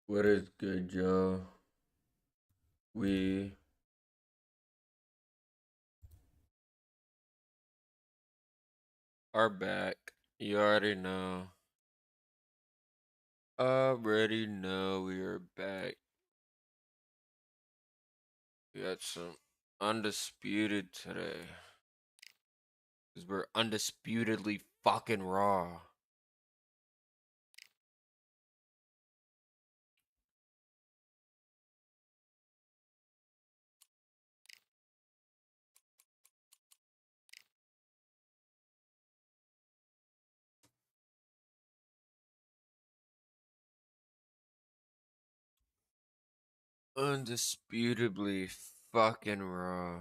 What is good, y'all? We are back. You already know we are back. We got some undisputed today. Because we're undisputedly fucking raw. Undisputably fucking raw.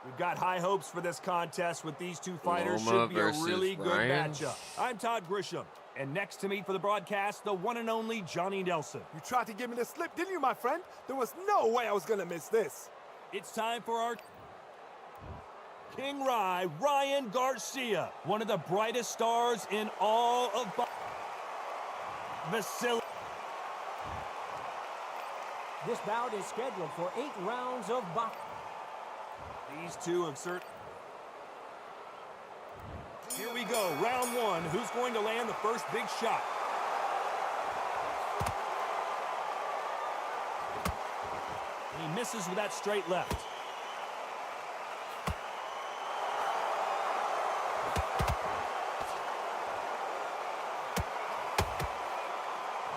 We've got high hopes for this contest with these two fighters. Loma Should be a versus really good Ryan. matchup. I'm Todd Grisham, and next to me for the broadcast, the one and only Johnny Nelson. You tried to give me the slip, didn't you, my friend? There was no way I was going to miss this. It's time for our King Rye, Ryan Garcia, one of the brightest stars in all of Vasily. This bout is scheduled for 8 rounds of boxing. These two have Here we go, round one. Who's going to land the first big shot? He misses with that straight left.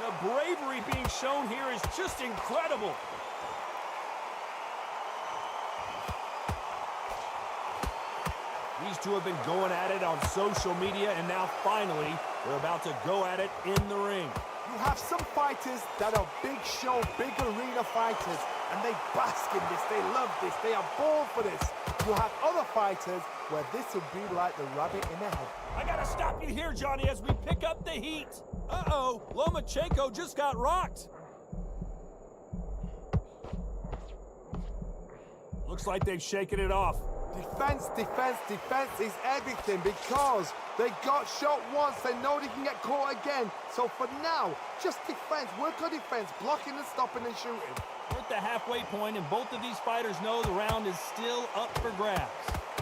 The bravery being shown here is just incredible. These two have been going at it on social media, and now finally, they're about to go at it in the ring. You have some fighters that are big show, big arena fighters, and they bask in this, they love this, they are born for this. You have other fighters where this would be like the rabbit in the head. I gotta stop you here, Johnny, as we pick up the heat. Uh-oh, Lomachenko just got rocked. Looks like they've shaken it off. Defense, defense, defense is everything because they got shot once, they know they can get caught again. So for now, just defense, work on defense, blocking and stopping and shooting. We're at the halfway point, and both of these fighters know the round is still up for grabs.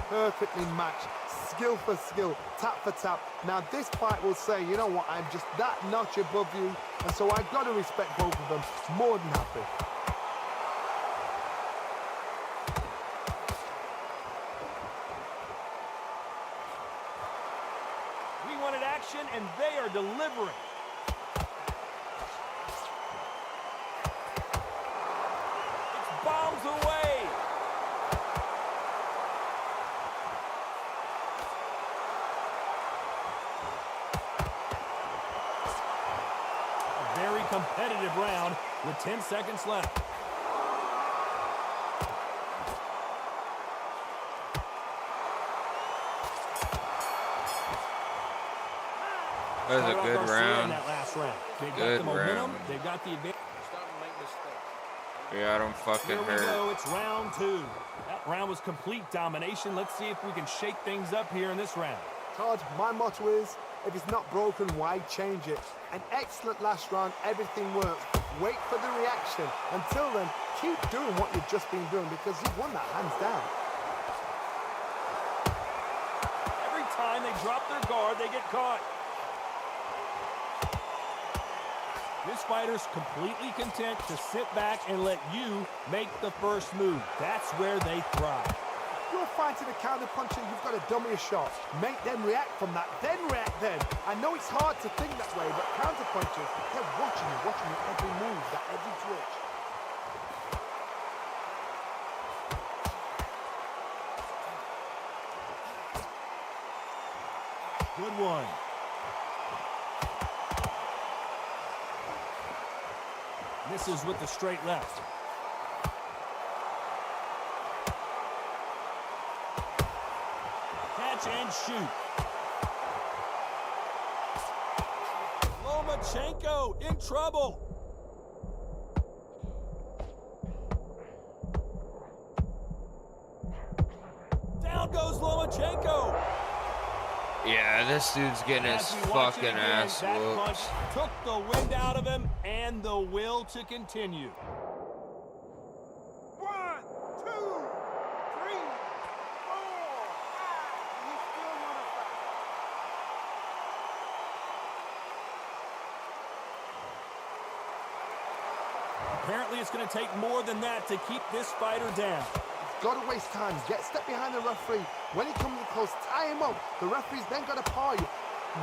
Perfectly matched, skill for skill, tap for tap. Now this fight will say, you know what, I'm just that notch above you, and so I've got to respect both of them more than happy. We wanted action, and they are delivering. It's bombs away. A very competitive round with 10 seconds left. That was a good Garcia round. in that last round. They've got Good the momentum. round. They've got the advantage. We got him fucking Here we hurt. go. It's round two. That round was complete domination. Let's see if we can shake things up here in this round. Todd, my motto is, if it's not broken, why change it? An excellent last round, everything works. Wait for the reaction. Until then, keep doing what you've just been doing because you've won that hands down. Every time they drop their guard, they get caught. This fighter's completely content to sit back and let you make the first move. That's where they thrive. You're fighting a counter puncher, you've got to dummy a shot. Make them react from that, then react then. I know it's hard to think that way, but counter punchers, they're watching you every move, that every twitch. Good one. Misses with the straight left. Catch and shoot. Lomachenko in trouble. Lomachenko. Yeah, this dude's getting his As we watch it fucking again, ass that punch whooped. took the wind out of him and the will to continue. 1, 2, 3, 4. He's still one of them. Apparently, it's going to take more than that to keep this fighter down. He's got to waste time. Get step behind the referee. When he comes close, tie him up. The referee's then got to paw you.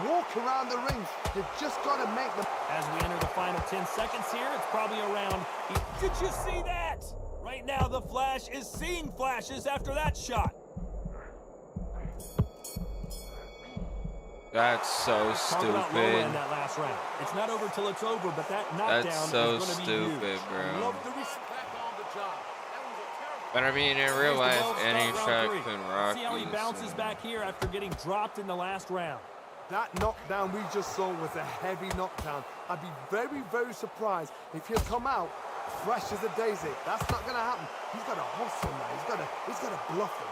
Walk around the ring. You just got to make them. As we enter the final 10 seconds here, it's probably around. Did you see that? Right now, the Flash is seeing flashes after that shot. That's so Talk about Lola stupid. in that last round. It's not over till it's over, but that knockdown That's so is going to be stupid, huge. bro. Love the respect on the job. That was a terrible. But I mean, in real Here's the life, ball to any start shot round 3. can Let's rock see how he you, bounces so. back here after getting dropped in the last round. That knockdown we just saw was a heavy knockdown. I'd be very, very surprised if he'll come out fresh as a daisy. That's not going to happen. He's got to hustle now. He's got to bluff him.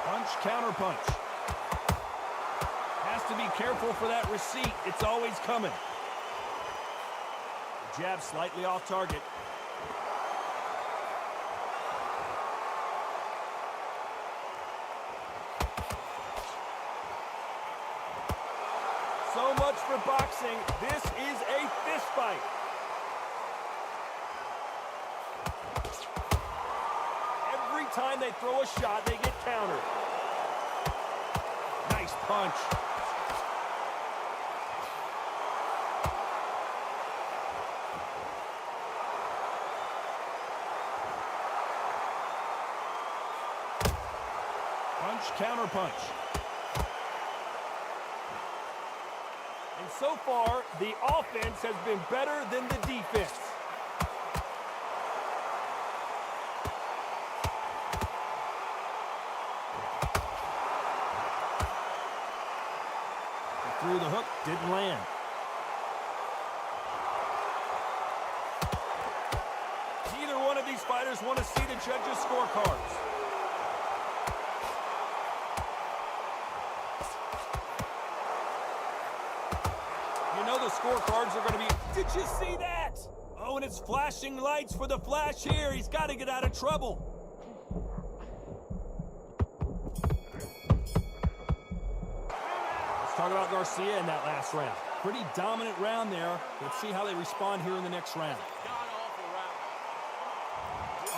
Punch, counter punch. Has to be careful for that receipt. It's always coming. Jab slightly off target. So much for boxing. This is a fist fight. Every time they throw a shot, they get countered. Nice punch. Punch, counter punch. And so far, the offense has been better than the defense. He threw the hook, didn't land. Neither one of these fighters want to see the judges' scorecards. You know the scorecards are going to be... Did you see that? Oh, and it's flashing lights for the Flash here. He's got to get out of trouble. Let's talk about Garcia in that last round. Pretty dominant round there. Let's see how they respond here in the next round.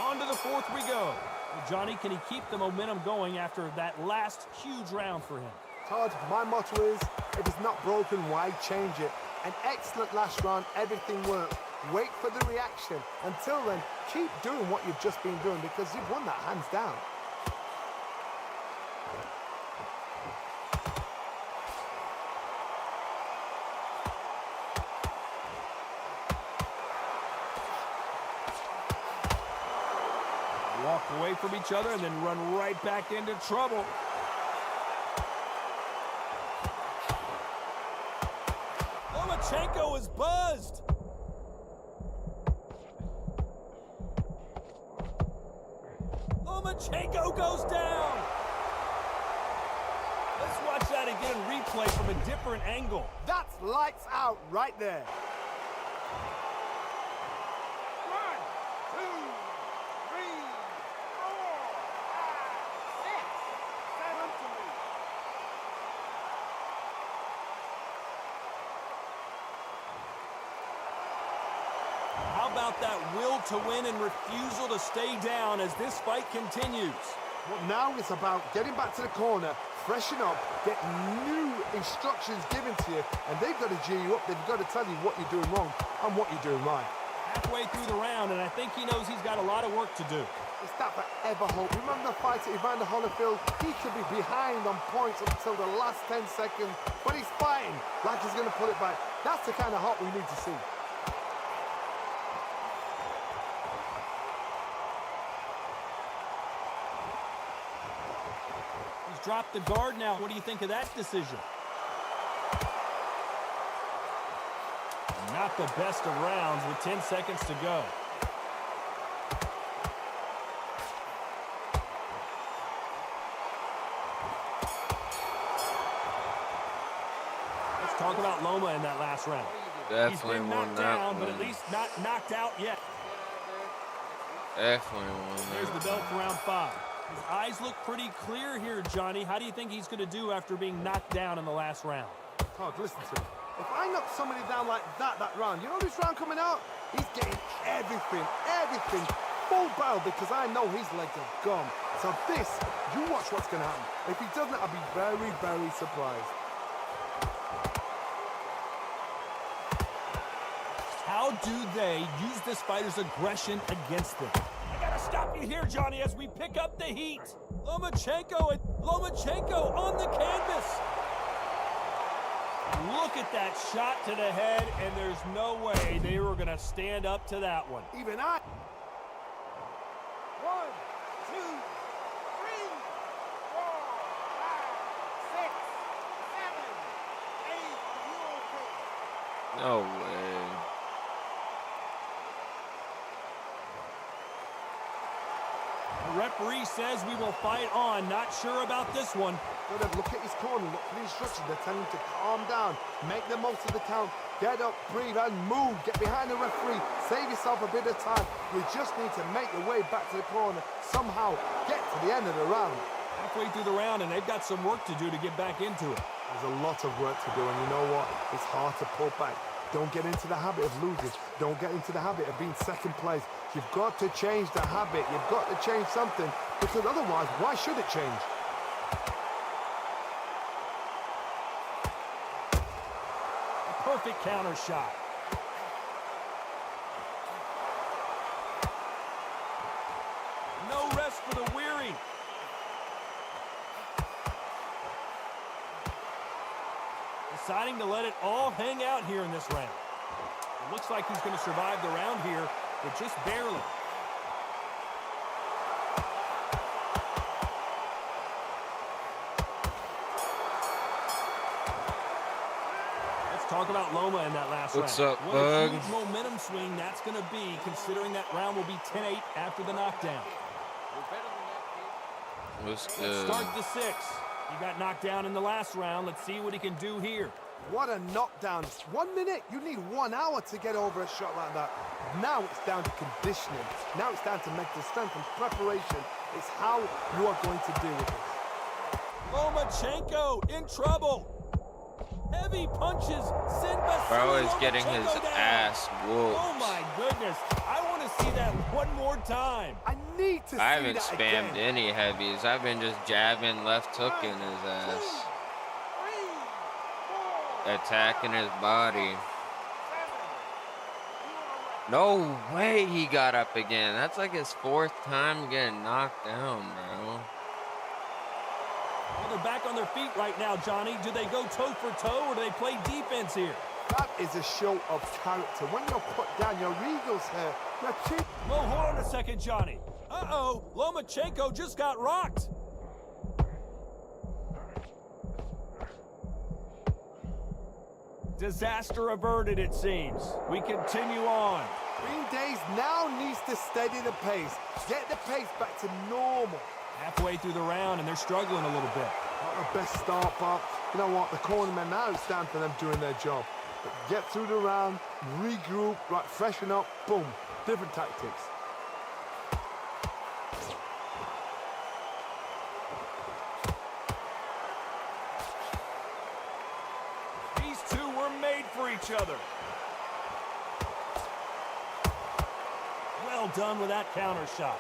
On to the fourth we go. Well, Johnny, can he keep the momentum going after that last huge round for him? Todd, my motto is, if it's not broken, why change it? An excellent last round, everything worked. Wait for the reaction. Until then, keep doing what you've just been doing because you've won that hands down. Walk away from each other and then run right back into trouble. Lomachenko is buzzed. Lomachenko goes down. Let's watch that again, replay from a different angle. That's lights out right there. 1, 2, 3, 4, 5, 6, 7 to me. How about that will to win and refusal to stay down as this fight continues? Well, now it's about getting back to the corner, freshen up, get new instructions given to you, and they've got to G you up. They've got to tell you what you're doing wrong and what you're doing right. Halfway through the round, and I think he knows he's got a lot of work to do. It's that forever hope. Remember the fight at Evander Holyfield? He could be behind on points until the last 10 seconds, but he's fighting like he's going to pull it back. That's the kind of hope we need to see. He's dropped the guard now. What do you think of that decision? Not the best of rounds with 10 seconds to go. Let's talk about Loma in that last round. Definitely He's been won knocked that down, one. but at least not knocked out yet. Definitely won There's that the belt one. for round 5. His eyes look pretty clear here, Johnny. How do you think he's going to do after being knocked down in the last round? Todd, listen to me. If I knock somebody down like that round, you know this round coming out? He's getting everything, full barrel, because I know his legs are gone. So this, you watch what's going to happen. If he doesn't, I'll be very, very surprised. How do they use this fighter's aggression against them? I gotta stop you here, Johnny, as we pick up the heat. Lomachenko on the canvas. Look at that shot to the head, and there's no way they were gonna stand up to that one. Even I. 1, 2, 3, 4, 5, 6, 7, 8. No way. The referee says we will fight on. Not sure about this one. Gotta look at his corner, look for the instructions. They're telling him to calm down, make the most of the count, get up, breathe, and move. Get behind the referee, save yourself a bit of time. You just need to make your way back to the corner, somehow get to the end of the round. Halfway through the round, and they've got some work to do to get back into it. There's a lot of work to do, and you know what? It's hard to pull back. Don't get into the habit of losing. Don't get into the habit of being second place. You've got to change the habit. You've got to change something, because otherwise, why should it change? A perfect counter shot. No rest for the weary. Deciding to let it all hang out here in this round. It looks like he's going to survive the round here, but just barely. Let's talk about Loma in that last What's round. up, What a Bug? huge momentum swing that's going to be, considering that round will be 10-8 after the knockdown. What's Let's good? start the 6th. He got knocked down in the last round. Let's see what he can do here. What a knockdown. 1 minute, you need 1 hour to get over a shot like that. Now it's down to conditioning. Now it's down to mental strength and preparation. It's how you are going to deal with it. Lomachenko in trouble. Heavy punches send Bro is Lomachenko getting his down. ass whooped. Oh my goodness. I want to see that one more time. I need to see I haven't that spammed again. any heavies. I've been just jabbing, left hooking his ass. Attacking his body. No way he got up again. That's like his 4th time getting knocked down, bro. Well, they're back on their feet right now, Johnny. Do they go toe for toe or do they play defense here? That is a show of character. When you're put down, your eagles here. Your chin. Well, hold on a second, Johnny. Uh-oh, Lomachenko just got rocked. Disaster averted, it seems. We continue on. Green Days now needs to steady the pace. Get the pace back to normal. Halfway through the round, and they're struggling a little bit. Not the best start, but you know what? The cornermen, now it's down for them doing their job. But get through the round, regroup, right, freshen up, boom. Different tactics. These two were made for each other. Well done with that counter shot.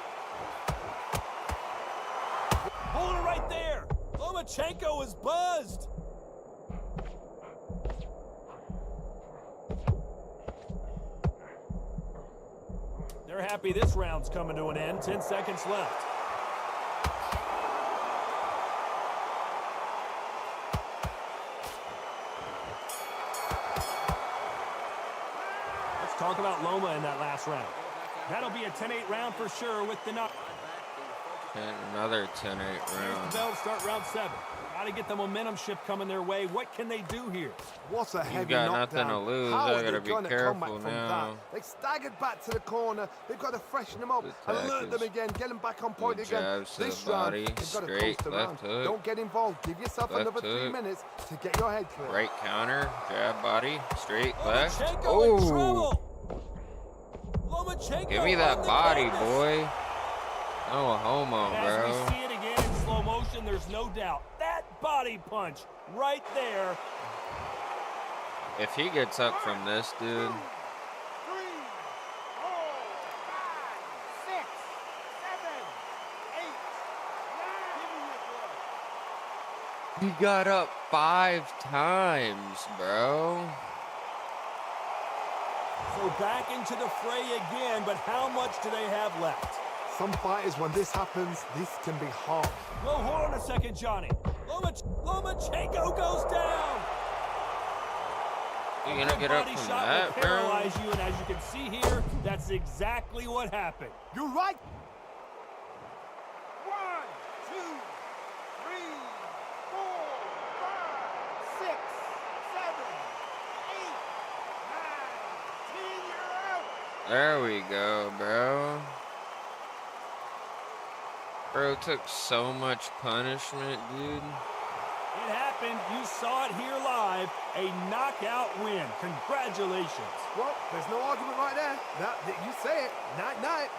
Hold it right there. Lomachenko is buzzed. They're happy this round's coming to an end. 10 seconds left. Let's talk about Loma in that last round. That'll be a 10-8 round for sure with the knock. And another 10-8 Here's the round. bell to start round 7. Got to get the momentum shift coming their way. What can they do here? What a heavy got knockdown. nothing to lose. How I are gotta they be gonna come back careful from now. that? They staggered back to the corner. They've got to freshen them up, Good alert them tackles. again, get them back on point Good again. jabs to This the round, body. they've got to Straight coast the round. left hook. Don't get involved. Give yourself Left another 3 hook. minutes to get your head clear. Right counter. Jab body. Straight left. Lomachenko in Oh. trouble. Lomachenko Give me on that the body, canvas. boy. No homo, As we bro. see it again in slow motion, there's no doubt. That body punch right there. If he gets up from this, dude. 3, 4, 5, 6, 7, 8, 9. He got up 5 times, bro. So back into the fray again, but how much do they have left? Some fighters, when this happens, this can be hard. Well, hold on a second, Johnny. Lomachenko goes down. You gonna get up Body from shot that, will bro? paralyze you, and as you can see here, that's exactly what happened. You're right. 1, 2, 3, 4, 5, 6, 7, 8, 9, 10. You're out. There we go, bro. Bro took so much punishment, dude. It happened. You saw it here live. A knockout win. Congratulations. Well, there's no argument right there. You say it. Night, night.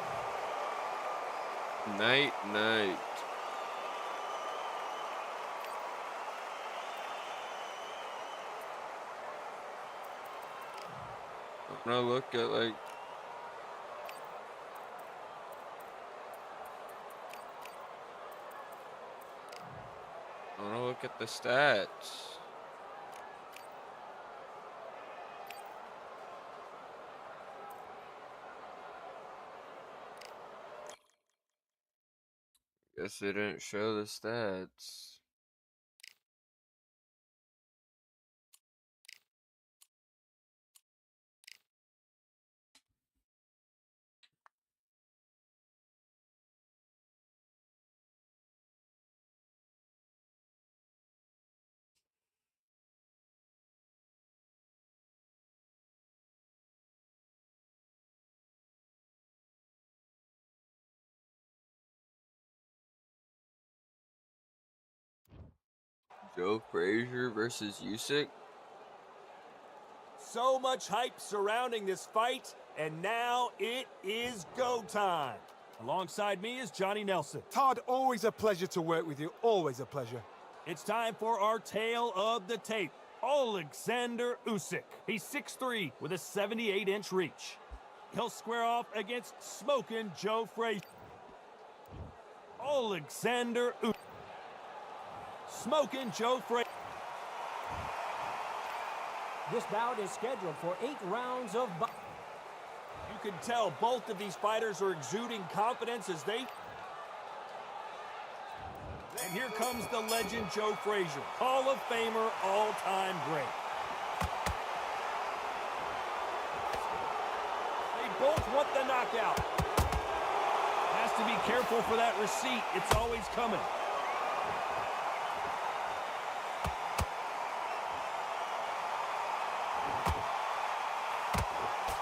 Night, night. I'm gonna look at like. I wanna look at the stats. Guess they didn't show the stats. Joe Frazier versus Usyk. So much hype surrounding this fight, and now it is go time. Alongside me is Johnny Nelson. Todd, always a pleasure to work with you. Always a pleasure. It's time for our tale of the tape. Alexander Usyk. He's 6'3" with a 78-inch reach. He'll square off against smoking Joe Frazier. Alexander Usyk. Smoking Joe Frazier. This bout is scheduled for 8 rounds of boxing. You can tell both of these fighters are exuding confidence as they... And here comes the legend Joe Frazier, Hall of Famer, all-time great. They both want the knockout. Has to be careful for that receipt. It's always coming.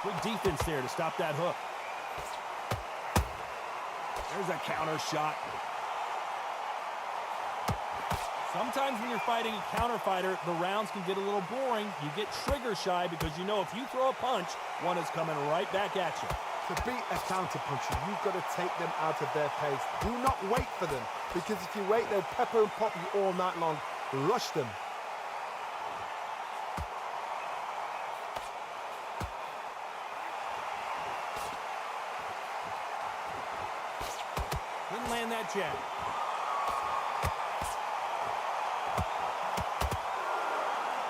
Good defense there to stop that hook. There's a counter shot. Sometimes when you're fighting a counter fighter, the rounds can get a little boring. You get trigger shy because you know if you throw a punch, one is coming right back at you. To beat a counter-puncher, you've got to take them out of their pace. Do not wait for them, because if you wait, they'll pepper and pop you all night long. Rush them. Couldn't land that jab.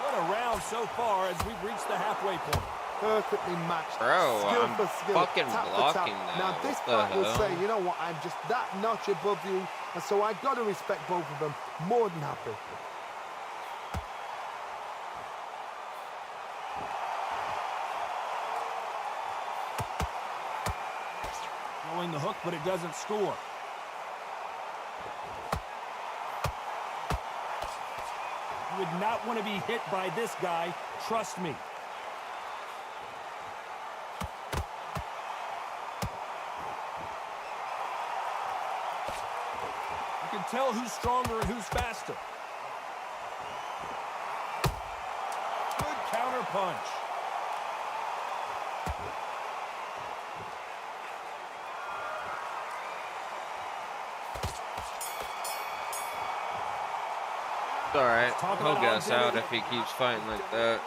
What a round so far as we've reached the halfway point. Perfectly matched. Bro, skill I'm for skill, fucking tap for blocking tap. that. Now this What the fight will hell? say, you know what, I'm just that notch above you, and so I got to respect both of them. More than happy. Throwing the hook, but it doesn't score. You would not want to be hit by this guy. Trust me. You can tell who's stronger and who's faster. Good counter punch. It's alright. Talk He'll about gas out Alexander. if he keeps fighting like that.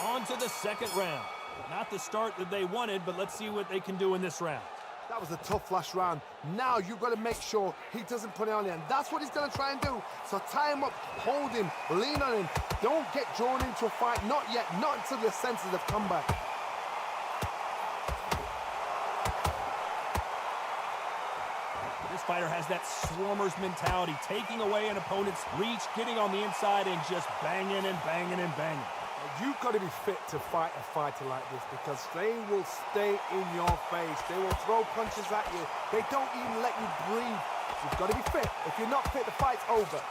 On to the second round. Not the start that they wanted, but let's see what they can do in this round. That was a tough last round. Now you've got to make sure he doesn't put it on you, and that's what he's going to try and do. So tie him up, hold him, lean on him. Don't get drawn into a fight. Not yet. Not until your senses have come back. This fighter has that swarmer's mentality, taking away an opponent's reach, getting on the inside, and just banging and banging and banging. You've got to be fit to fight a fighter like this because they will stay in your face. They will throw punches at you. They don't even let you breathe. You've got to be fit. If you're not fit, the fight's over.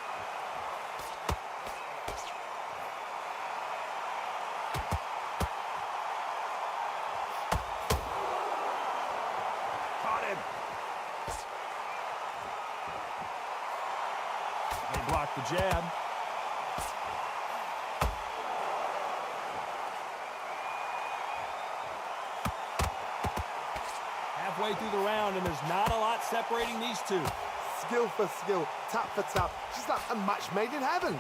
Caught him. They blocked the jab. Halfway through the round, and there's not a lot separating these two. Skill for skill, tap for tap. Just like a match made in heaven.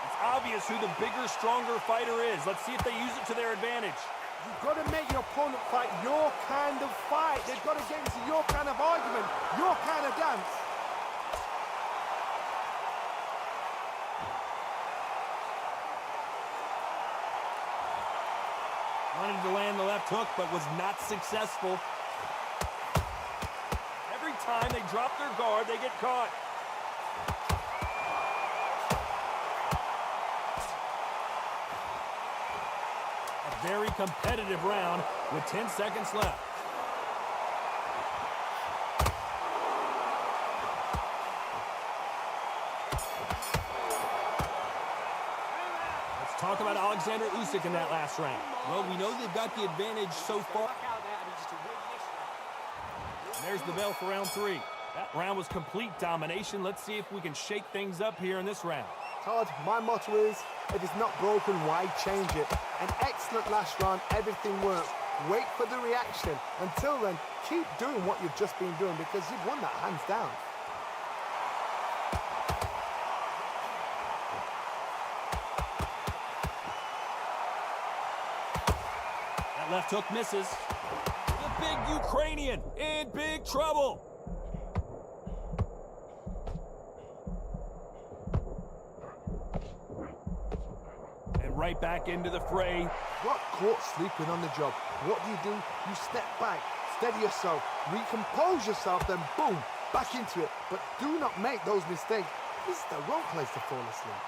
It's obvious who the bigger, stronger fighter is. Let's see if they use it to their advantage. You've got to make your opponent fight your kind of fight. They've got to get into your kind of argument, your kind of dance. Wanted to land the left hook, but was not successful. Every time they drop their guard, they get caught. A very competitive round with 10 seconds left. Let's talk about Alexander Usyk in that last round. Well, we know they've got the advantage so far. And there's the bell for round 3. That round was complete domination. Let's see if we can shake things up here in this round. Todd, my motto is, if it's not broken, why change it? An excellent last round, everything works. Wait for the reaction. Until then, keep doing what you've just been doing because you've won that hands down. That left hook misses. The big Ukrainian in big trouble. And right back into the fray. Got caught sleeping on the job. What do? You step back, steady yourself, recompose yourself, then boom, back into it. But do not make those mistakes. This is the wrong place to fall asleep.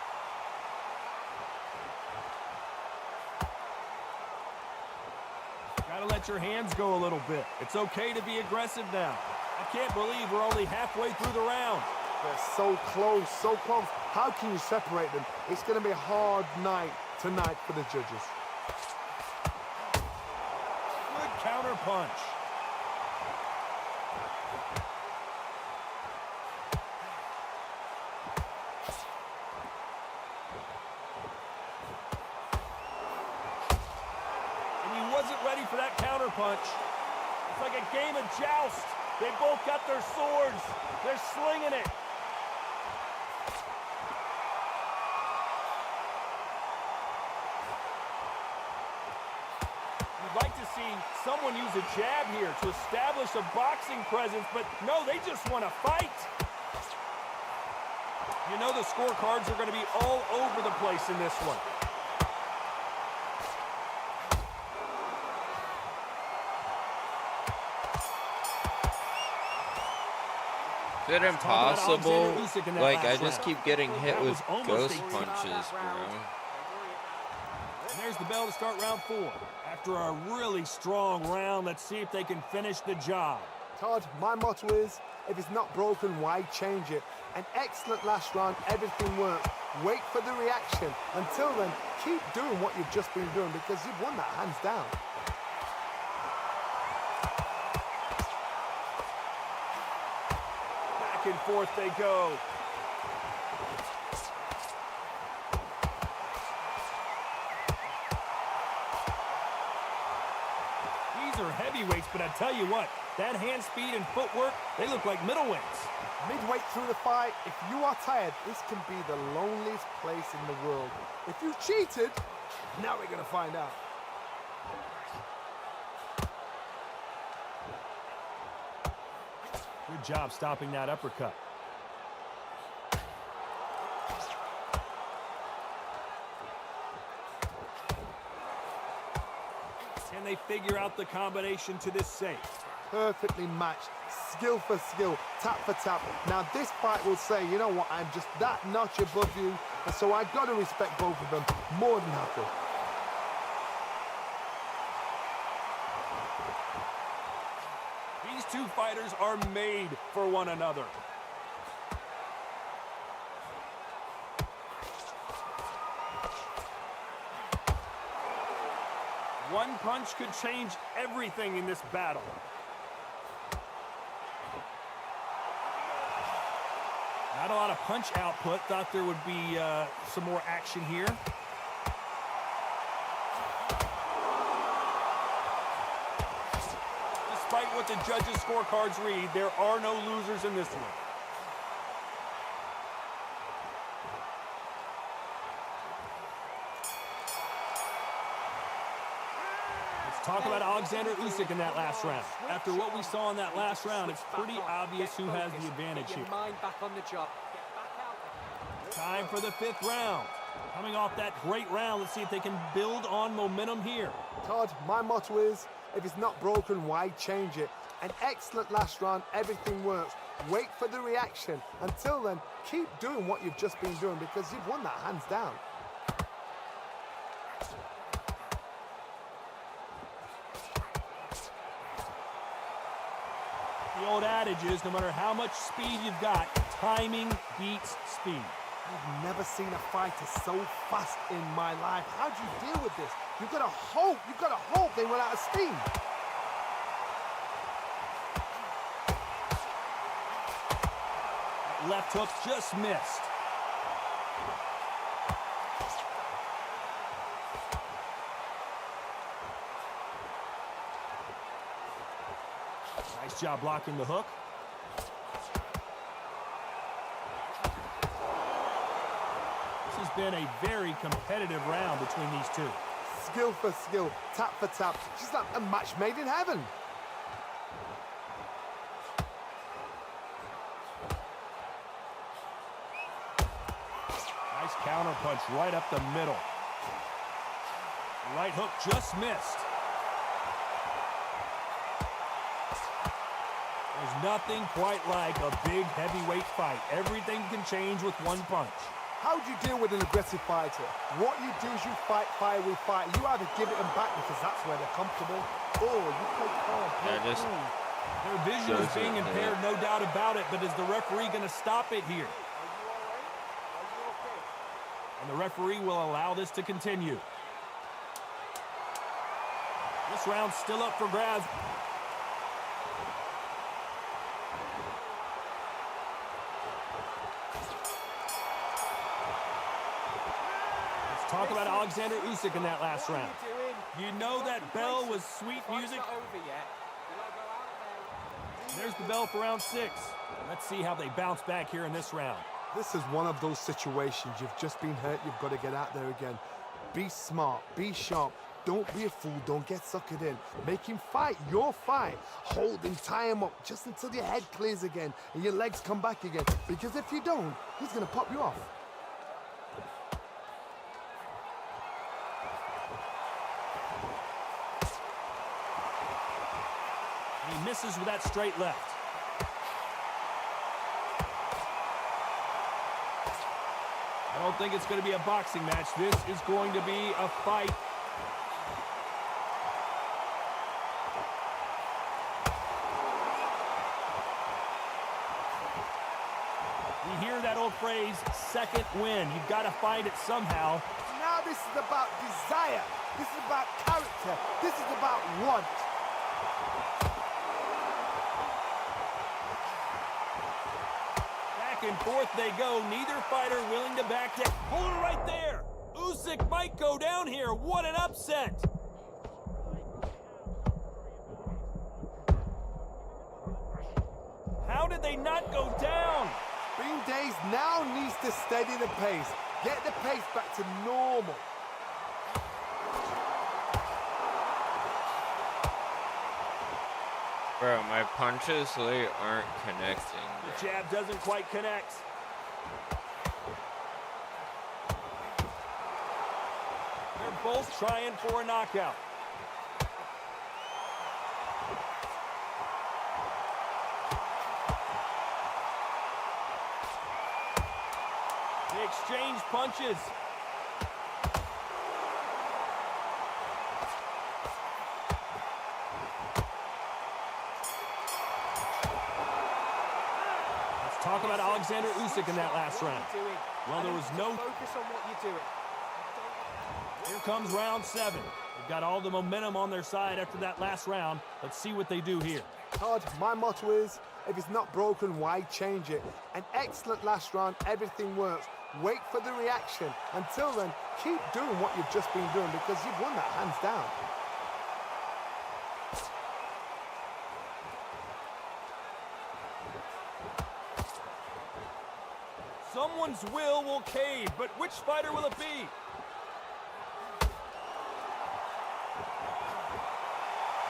Gotta let your hands go a little bit. It's okay to be aggressive now. I can't believe we're only halfway through the round. They're so close, so close. How can you separate them? It's going to be a hard night tonight for the judges. Good counter punch. And he wasn't ready for that counter punch. It's like a game of joust. They both got their swords. They're slinging it. You'd like to see someone use a jab here to establish a boxing presence, but no, they just want to fight. You know the scorecards are going to be all over the place in this one. Is it impossible? Usyk in that Like, I last just round. keep getting hit That with was almost ghost a punches, bro. And there's the bell to start round 4. After a really strong round, let's see if they can finish the job. Todd, my motto is, if it's not broken, why change it? An excellent last round, everything works. Wait for the reaction. Until then, keep doing what you've just been doing because you've won that hands down. Back and forth they go. These are heavyweights, but I tell you what, that hand speed and footwork, they look like middleweights. Midway through the fight, if you are tired, this can be the loneliest place in the world. If you cheated, now we're going to find out. Good job stopping that uppercut. Can they figure out the combination to this safe? Perfectly matched, skill for skill, tap for tap. Now this fight will say, you know what, I'm just that notch above you, and so I got to respect both of them more than happy. These two fighters are made for one another. One punch could change everything in this battle. Not a lot of punch output. Thought there would be some more action here. Despite what the judges' scorecards read, there are no losers in this one. Talk about Alexander Usyk in that last round. After what we saw in that last round, it's pretty obvious who has the advantage here. Time for the fifth round. Coming off that great round, let's see if they can build on momentum here. Todd, my motto is, if it's not broken, why change it? An excellent last round, everything works. Wait for the reaction. Until then, keep doing what you've just been doing because you've won that hands down. The old adage is, no matter how much speed you've got, timing beats speed. I've never seen a fighter so fast in my life. How do you deal with this? You've got to hope they run out of steam. Left hook just missed. Nice job blocking the hook. This has been a very competitive round between these two. Skill for skill, tap for tap. Just like a match made in heaven. Nice counter punch right up the middle. Right hook just missed. There's nothing quite like a big heavyweight fight. Everything can change with one punch. How do you deal with an aggressive fighter? What you do is you fight fire with fire. You either give it them back because that's where they're comfortable, or you play calm. Their vision is being impaired, no doubt about it, but is the referee going to stop it here? And the referee will allow this to continue. This round's still up for grabs. Let's talk about Alexander Usyk in that last round. You know that bell was sweet music? There's the bell for round 6. Let's see how they bounce back here in this round. This is one of those situations. You've just been hurt. You've got to get out there again. Be smart. Be sharp. Don't be a fool. Don't get suckered in. Make him fight your fight. Hold him, tie him up just until your head clears again and your legs come back again. Because if you don't, he's going to pop you off. He misses with that straight left. I don't think it's going to be a boxing match. This is going to be a fight. old phrase, second win. You've got to find it somehow. Now this is about desire. This is about character. This is about want. Back and forth they go. Neither fighter willing to back down. Hold it right there. Usyk might go down here. What an upset. How did they not go down? Bean Days now needs to steady the pace. Get the pace back to normal. Bro, my punches really aren't connecting. The jab doesn't quite connect. They're both trying for a knockout. They exchange punches. Let's talk about Alexander Usyk in that last round. Well, there was no... Focus on what you're doing. Here comes round 7. They've got all the momentum on their side after that last round. Let's see what they do here. Todd, my motto is, if it's not broken, why change it? An excellent last round, everything works. Wait for the reaction. Until then, keep doing what you've just been doing because you've won that hands down. Someone's will cave, but which fighter will it be?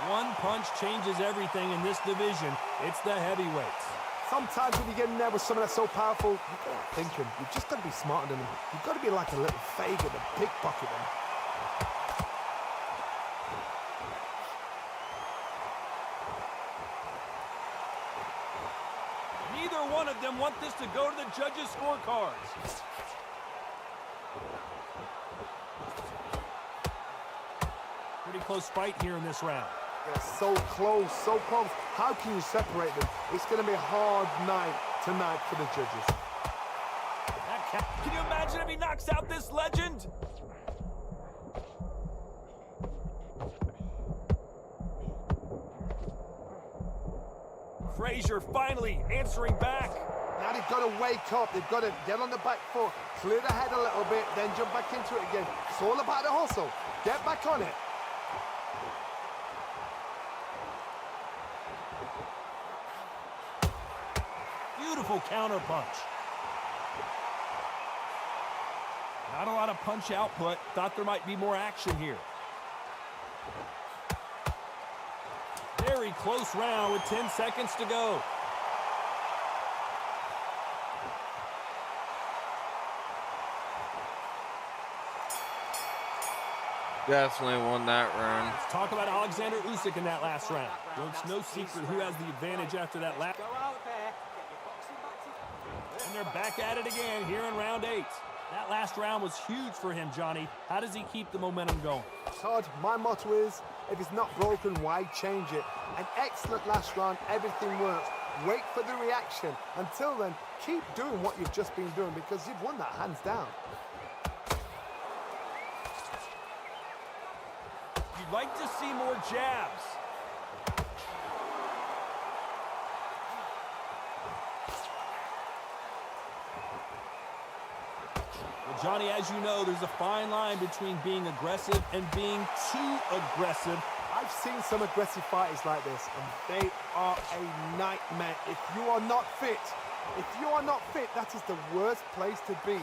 One punch changes everything in this division. It's the heavyweights. Sometimes when you get in there with someone that's so powerful, you gotta think him. You've just got to be smarter than him. You've got to be like a little faggot and pickpocket him. Neither one of them want this to go to the judges' scorecards. Pretty close fight here in this round. They're so close, so close. How can you separate them? It's going to be a hard night tonight for the judges. Can you imagine if he knocks out this legend? Frazier finally answering back. Now they've got to wake up. They've got to get on the back foot, clear the head a little bit, then jump back into it again. It's all about the hustle. Get back on it. Beautiful counter punch. Not a lot of punch output. Thought there might be more action here. Very close round with 10 seconds to go. Definitely won that round. Let's talk about Alexander Usyk in that last round. Well, it's no secret who has the advantage after that last. Go out there, get your boxing back to... And they're back at it again here in round 8. That last round was huge for him, Johnny. How does he keep the momentum going? Todd, my motto is, if it's not broken, why change it? An excellent last round, everything works. Wait for the reaction. Until then, keep doing what you've just been doing because you've won that hands down. You'd like to see more jabs. Well, Johnny, as you know, there's a fine line between being aggressive and being too aggressive. I've seen some aggressive fighters like this, and they are a nightmare. If you are not fit, that is the worst place to be,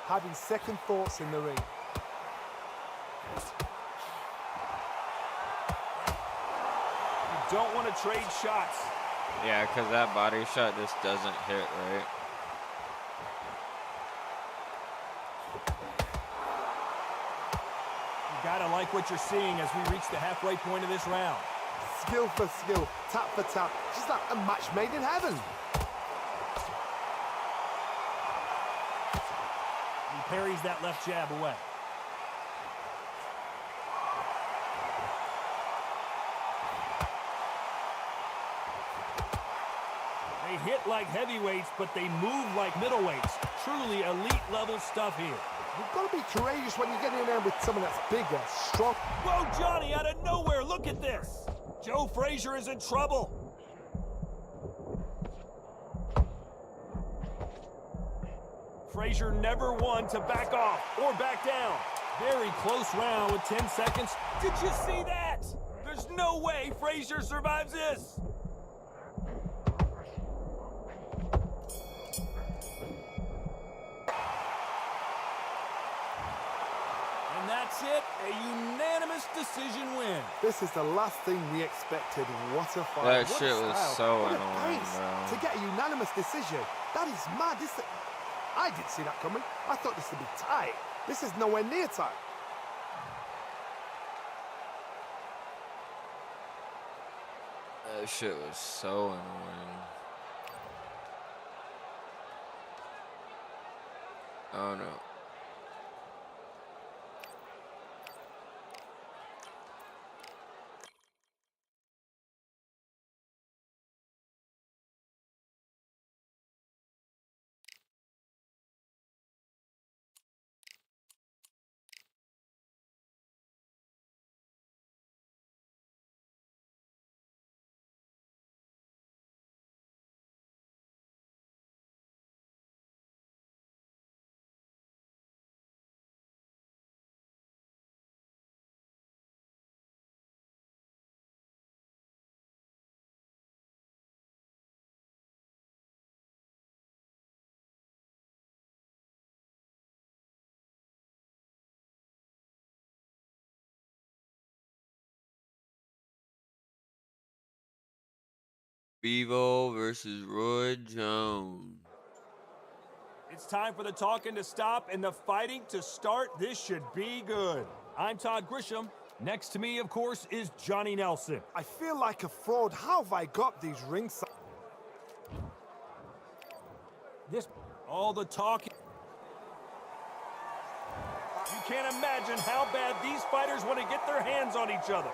having second thoughts in the ring. You don't want to trade shots. Yeah, because that body shot just doesn't hit right. You gotta like what you're seeing as we reach the halfway point of this round. Skill for skill, tap for tap, just like a match made in heaven. He parries that left jab away. They hit like heavyweights, but they move like middleweights. truly elite-level stuff here. You've got to be courageous when you get in there with someone that's bigger, strong. Whoa, Johnny, out of nowhere, look at this. Joe Frazier is in trouble. Frazier never one to back off or back down. Very close round with 10 seconds. Did you see that? There's no way Frazier survives this. And that's it, a unanimous decision win. This is the last thing we expected. What a fight. That What shit a was style. so What a annoying, pace bro. to get a unanimous decision. That is mad. I didn't see that coming. I thought this would be tight. This is nowhere near tight. That shit was so annoying. Oh no. Bevo versus Roy Jones. It's time for the talking to stop and the fighting to start. This should be good. I'm Todd Grisham. Next to me, of course, is Johnny Nelson. I feel like a fraud. How have I got these rings? This, all the talking. You can't imagine how bad these fighters want to get their hands on each other.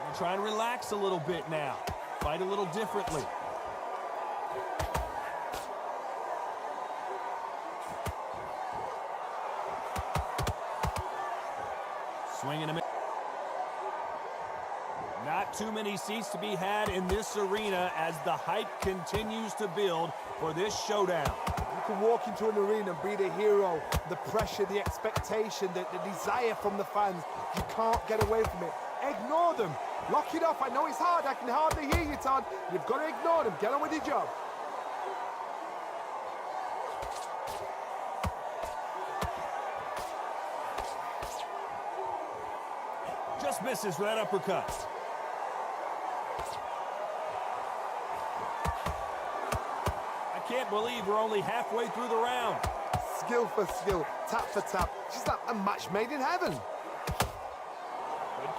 We'll try and relax a little bit now. Fight a little differently. Swinging him. Not too many seats to be had in this arena as the hype continues to build for this showdown. You can walk into an arena and be the hero. The pressure, the expectation, the desire from the fans. You can't get away from it. Ignore them. Lock it off. I know it's hard. I can hardly hear you, Todd. You've got to ignore them. Get on with your job. Just misses with that uppercut. I can't believe we're only halfway through the round. Skill for skill, tap for tap. She's like a match made in heaven. Good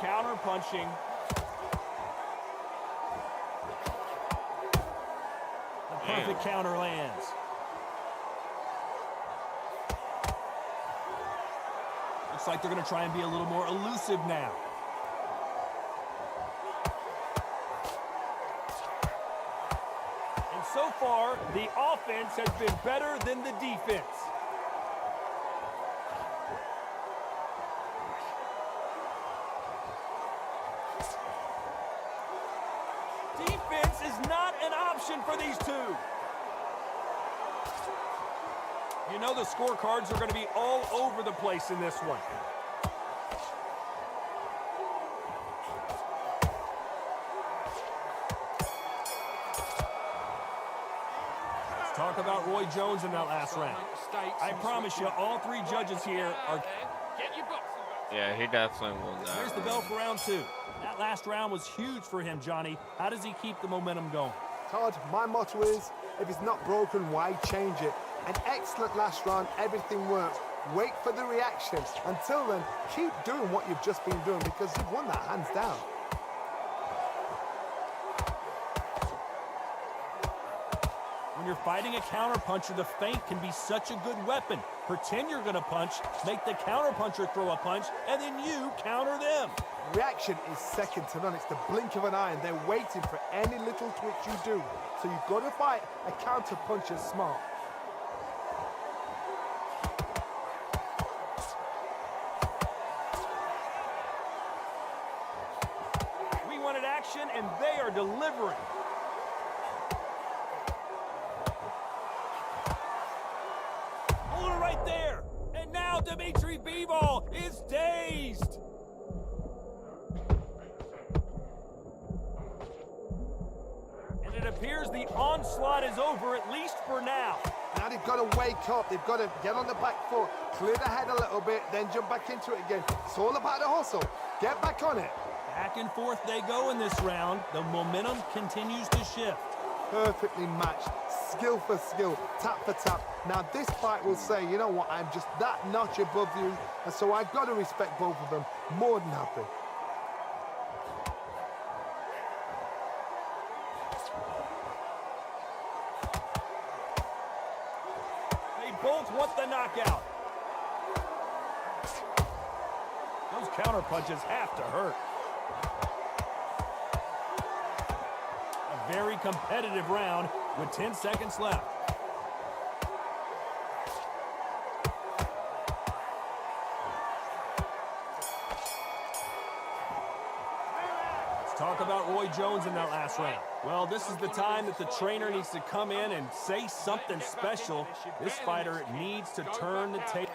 counter punching. The perfect counter lands. Looks like they're going to try and be a little more elusive now. And so far, the offense has been better than the defense. Defense is not an option for these two. You know the scorecards are going to be all over the place in this one. Let's talk about Roy Jones in that last round. I promise you, all three judges here are... Yeah, he definitely won that. Here's the bell for round two. That last round was huge for him, Johnny. How does he keep the momentum going? Todd, my motto is, if it's not broken, why change it? An excellent last round, everything works. Wait for the reaction. Until then, keep doing what you've just been doing because you've won that hands down. When you're fighting a counterpuncher, the feint can be such a good weapon. Pretend you're going to punch, make the counterpuncher throw a punch, and then you counter them. Reaction is second to none. It's the blink of an eye, and they're waiting for any little twitch you do. So you've got to fight a counterpuncher smart. We wanted action, and they are delivering. Hold it right there. And now Dimitri Bivol is dazed. And it appears the onslaught is over, at least for now. Now they've got to wake up. They've got to get on the back foot, clear the head a little bit, then jump back into it again. It's all about the hustle. Get back on it. Back and forth they go in this round. The momentum continues to shift. Perfectly matched, skill for skill, tap for tap. Now this fight will say, you know what, I'm just that notch above you, and so I've got to respect both of them more than happy. They both want the knockout. Those counter punches have to hurt. A very competitive round with 10 seconds left. Let's talk about Roy Jones in that last round. Well, this is the time that the trainer needs to come in and say something special. This fighter needs to turn the table.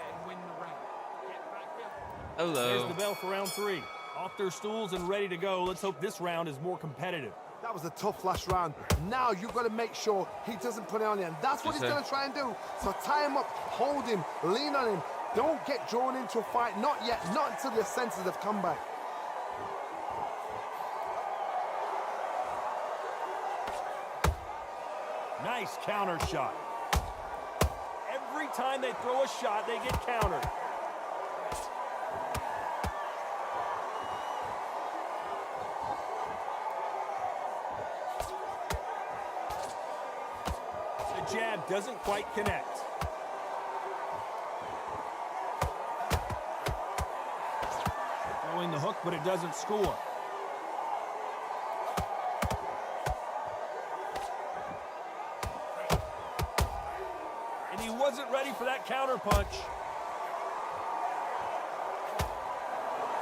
Hello. There's the bell for round 3. Off their stools and ready to go. Let's hope this round is more competitive. That was a tough last round. Now you've got to make sure he doesn't put it on you, and that's what he's going to try and do. So tie him up, hold him, lean on him. Don't get drawn into a fight. Not yet. Not until your senses have come back. Nice counter shot. Every time they throw a shot, they get countered. The jab doesn't quite connect. Throwing the hook, but it doesn't score. And he wasn't ready for that counter punch.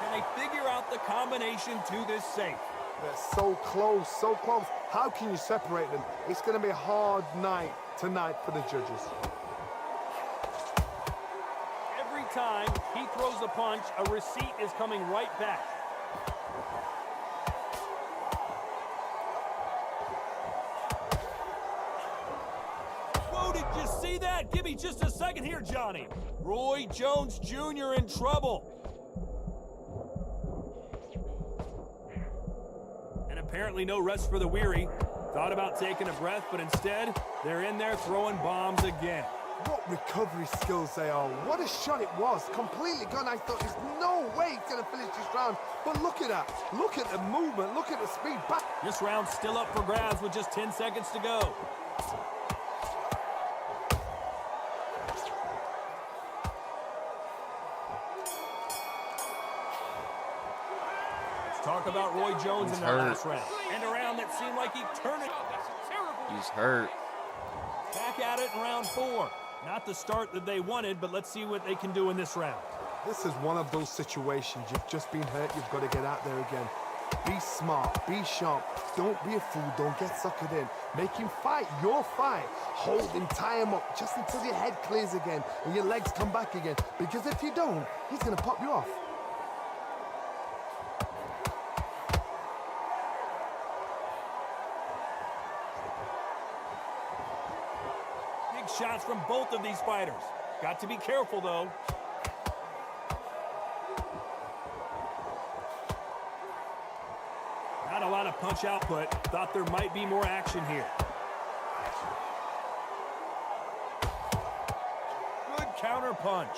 Can they figure out the combination to this safe? They're so close, so close. How can you separate them? It's going to be a hard night tonight for the judges. Every time he throws a punch, a receipt is coming right back. Whoa, did you see that? Give me just a second here, Johnny. Roy Jones Jr. in trouble. And apparently no rest for the weary. Thought about taking a breath, but instead, they're in there throwing bombs again. What recovery skills they are. What a shot it was. Completely gone. I thought there's no way he's going to finish this round. But look at that. Look at the movement. Look at the speed. Back. This round's still up for grabs with just 10 seconds to go. Let's talk about Roy Jones in that last round. And a round that seemed like he turned it. He's hurt. Back at it in round 4. Not the start that they wanted, but let's see what they can do in this round. This is one of those situations. You've just been hurt. You've got to get out there again. Be smart. Be sharp. Don't be a fool. Don't get suckered in. Make him fight your fight. Hold him, tie him up just until your head clears again and your legs come back again. Because if you don't, he's going to pop you off. Shots from both of these fighters. Got to be careful, though. Not a lot of punch output. Thought there might be more action here. Good counter punch.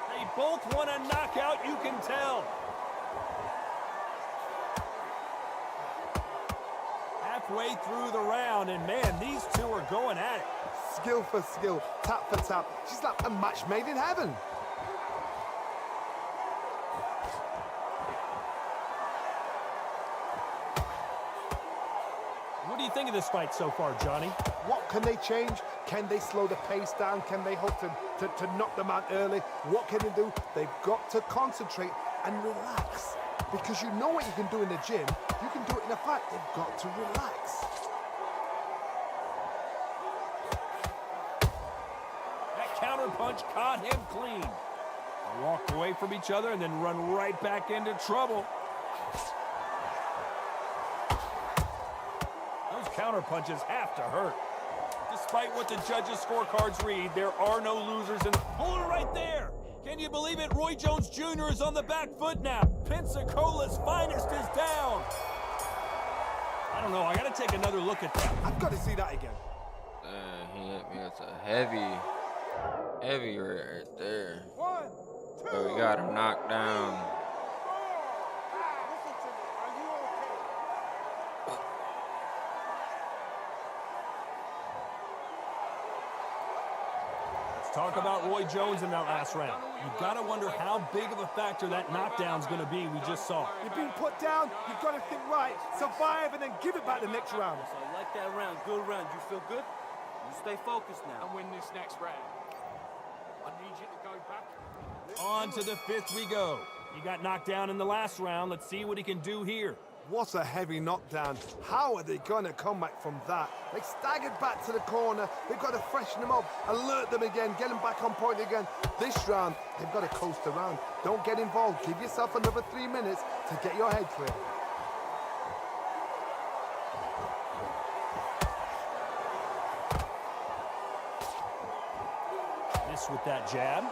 They both want a knockout, you can tell. halfway through the round, and man, these two are going at it. Skill for skill, tap for tap. She's like a match made in heaven. What do you think of this fight so far, Johnny? What can they change? Can they slow the pace down? Can they hope to knock them out early? What can they do? They've got to concentrate and relax. Because you know what you can do in the gym, you can do it in a fight. They've got to relax. That counter punch caught him clean. They walk away from each other and then run right back into trouble. Those counter punches have to hurt. Despite what the judges' scorecards read, there are no losers in the... Hold it right there! Can you believe it? Roy Jones Jr. is on the back foot now. Pensacola's finest is down. I don't know. I got to take another look at that. I've got to see that again. He hit me with a heavy right there. 1, 2. But we got him knocked down. Listen to me. Are you okay? Talk about Roy Jones in that last round. You gotta wonder how big of a factor that knockdown's gonna be we just saw. You've been put down, you've got to think right, survive, and then give it back the next round. So I like that round. Good round. You feel good? You stay focused now. And win this next round. I need you to go back. On to the fifth we go. He got knocked down in the last round. Let's see what he can do here. What a heavy knockdown. How are they going to come back from that? They staggered back to the corner. They've got to freshen them up, alert them again, get them back on point again. This round, they've got to coast around. Don't get involved. Give yourself another 3 minutes to get your head clear. Miss with that jab.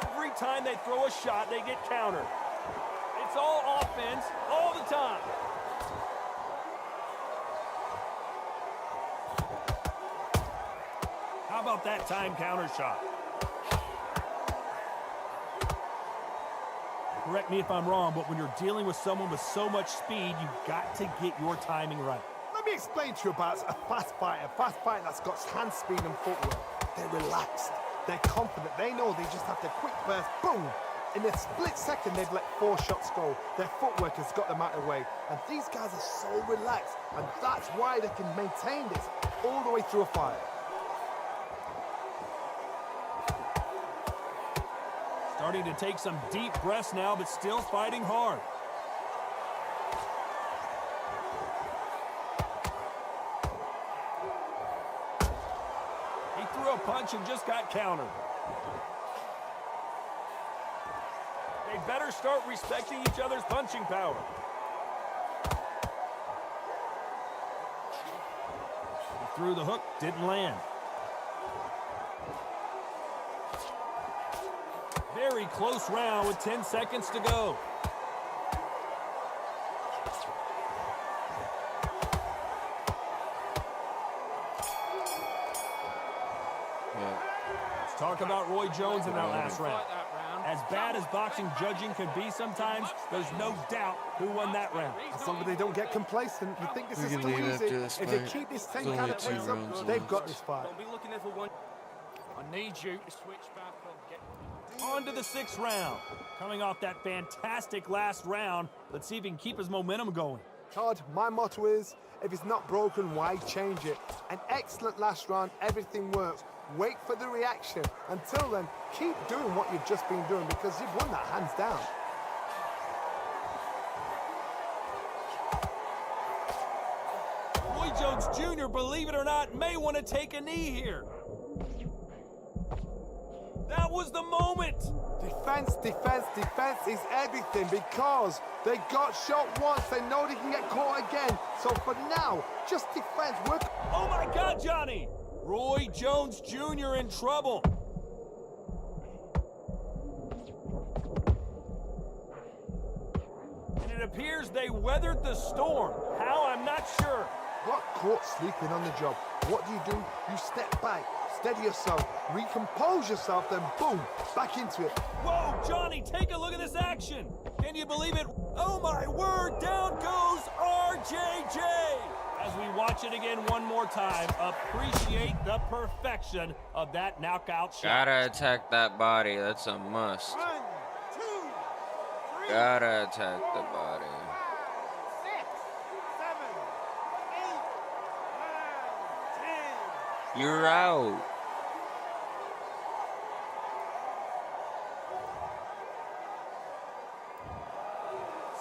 Every time they throw a shot, they get countered. It's all offense all the time. How about that time counter shot? Correct me if I'm wrong, but when you're dealing with someone with so much speed, you've got to get your timing right. Let me explain to you about a fast fighter that's got hand speed and footwork. They're relaxed. They're confident. They know they just have to quick burst, boom. In a split second, they've let 4 shots go. Their footwork has got them out of the way. And these guys are so relaxed. And that's why they can maintain this all the way through a fight. Starting to take some deep breaths now, but still fighting hard. He threw a punch and just got countered. They better start respecting each other's punching power. He threw the hook, didn't land. Very close round with 10 seconds to go. Let's talk about Roy Jones in that last round. As bad as boxing judging can be sometimes, there's no doubt who won that round. As long as they don't get complacent, you think this is can too leave easy. after this If they fight. keep this It's same only kind of 2 pace rounds up, they've left. got this fight. Don't be looking there for one. I need you to switch back on. Get On to the 6th round. Coming off that fantastic last round, let's see if he can keep his momentum going. Todd, my motto is, if it's not broken, why change it? An excellent last round, everything works. Wait for the reaction. Until then, keep doing what you've just been doing because you've won that hands down. Roy Jones Jr., believe it or not, may want to take a knee here. That was the moment. Defense, defense, defense is everything because they got shot once. They know they can get caught again. So for now, just defense. Work. Oh my God, Johnny! Roy Jones Jr. in trouble. And it appears they weathered the storm. How, I'm not sure. got caught sleeping on the job. What do? You step back, steady yourself, recompose yourself, then boom, back into it. Whoa, Johnny, take a look at this action. Can you believe it? Oh my word, down goes RJJ. As we watch it again one more time, appreciate the perfection of that knockout shot. Gotta attack that body. That's a must. 1, 2, 3, Gotta attack the body. 6, 7, 8, 9, 10. You're out.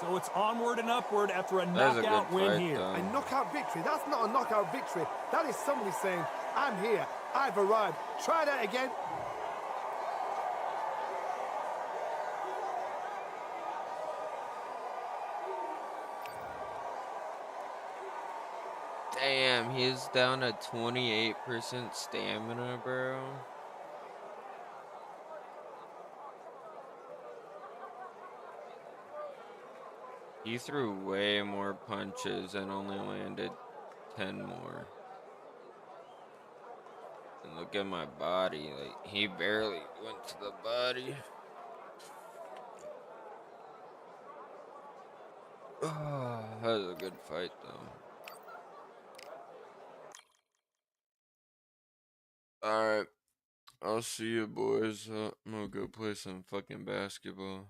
So it's onward and upward after a That was a knockout good win fight, here. though. A knockout victory, that's not a knockout victory. That is somebody saying, I'm here, I've arrived. Try that again. Damn, he's down to 28% stamina, bro. He threw way more punches and only landed 10 more. And look at my body, like, he barely went to the body. That was a good fight, though. Alright, I'll see you boys. I'm gonna go play some fucking basketball.